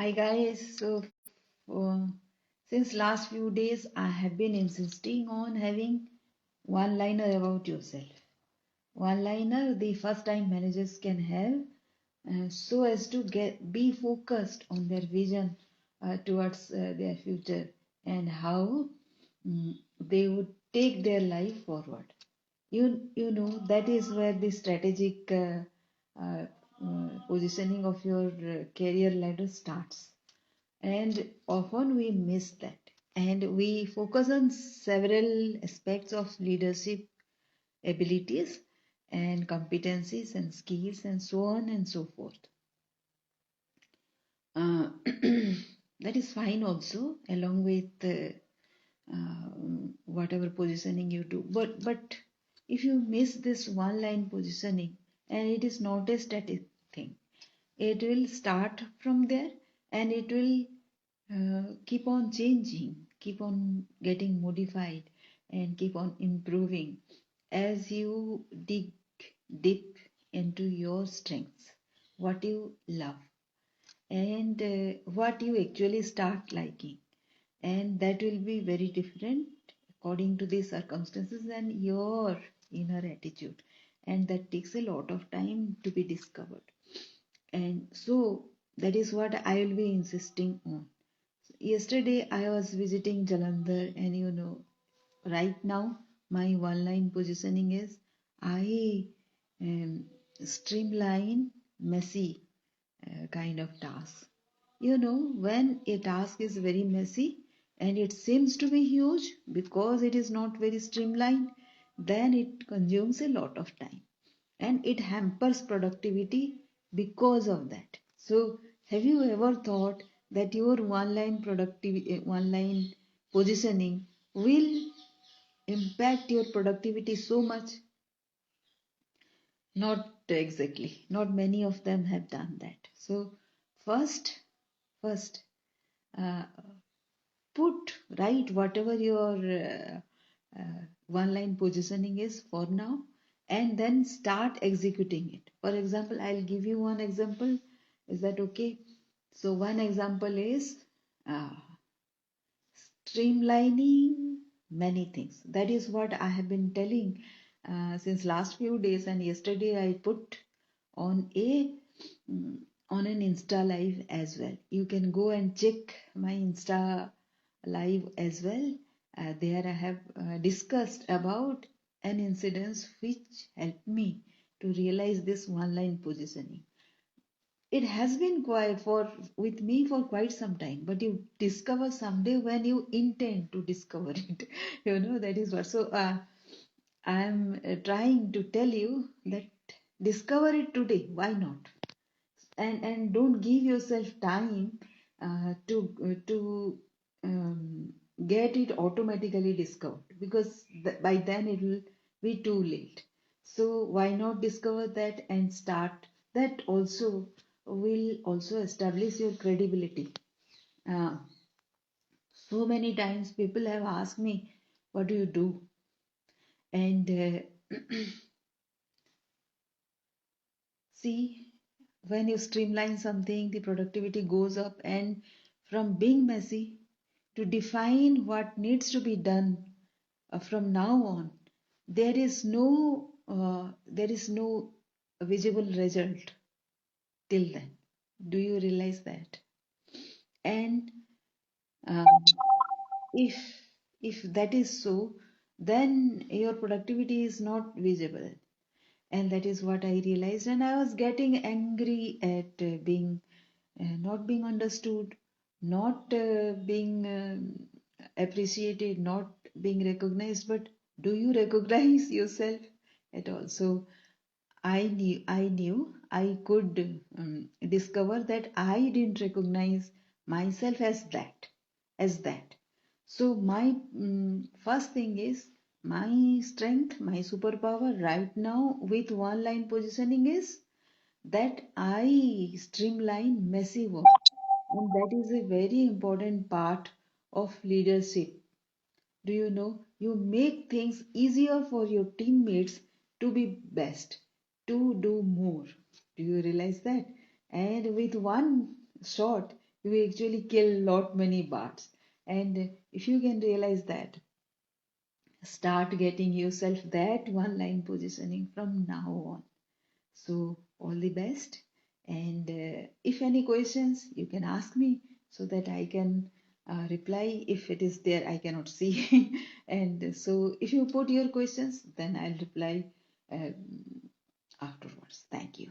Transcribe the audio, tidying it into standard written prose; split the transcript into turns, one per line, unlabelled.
Hi guys, uh, since last few days I have been insisting on having one liner about yourself. One liner the first time managers can have so as to be focused on their vision towards their future and how they would take their life forward. You know that is where the strategic uh, positioning of your career ladder starts, and often we miss that, and we focus on several aspects of leadership abilities and competencies and skills and so on and so forth. uh, that is fine also, along with whatever positioning you do, but if you miss this one line positioning, and it is not a static thing, it will start from there, and it will keep on changing, keep on getting modified, and keep on improving as you dig deep into your strengths, what you love, and what you actually start liking. And that will be very different according to the circumstances and your inner attitude. And that takes a lot of time to be discovered. And so that is what I will be insisting on. Yesterday I was visiting Jalandhar, and right now my one line positioning is I streamline messy kind of task. When a task is very messy and it seems to be huge because it is not very streamlined, then it consumes a lot of time and it hampers productivity because of that. So, have you ever thought that your one line positioning will impact your productivity so much? Not exactly. Not many of them have done that. So, first, uh, write whatever your one line positioning is for now, and then start executing it. For example, I'll give you one example. Is that okay? So, one example is uh, streamlining many things. That is what I have been telling since last few days, and yesterday I put on a mm, on an Insta live as well. You can go and check my Insta live as well. There I have discussed about an incident which helped me to realize this one line positioning. It has been quiet for with me for quite some time, but you discover someday when you intend to discover it. That is what. So I am trying to tell you that discover it today. Why not? And don't give yourself time to get it automatically discovered, because by then it will be too late. So why not discover that and start? That also will also establish your credibility. uh, so many times people have asked me, what do you do? And see, when you streamline something, the productivity goes up, and from being messy to define what needs to be done from now on, there is no visible result till then. Do you realize that? And um, if if that is so, then your productivity is not visible, and that is what I realized. And I was getting angry at being not being understood, not being appreciated, not being recognized. But do you recognize yourself at all? So I knew I could discover that I didn't recognize myself as that. So my first thing is, my strength, my superpower right now with one line positioning is that I streamline messy work, and that is a very important part of leadership. Do you know? You make things easier for your teammates to be best, to do more. Do you realize that? And with one shot, you actually kill lot many birds. And if you can realize that, start getting yourself that one line positioning from now on. So all the best. And if any questions, you can ask me so that I can reply. If it is there, I cannot see. And so if you put your questions, then I'll reply uh, afterwards. Thank you.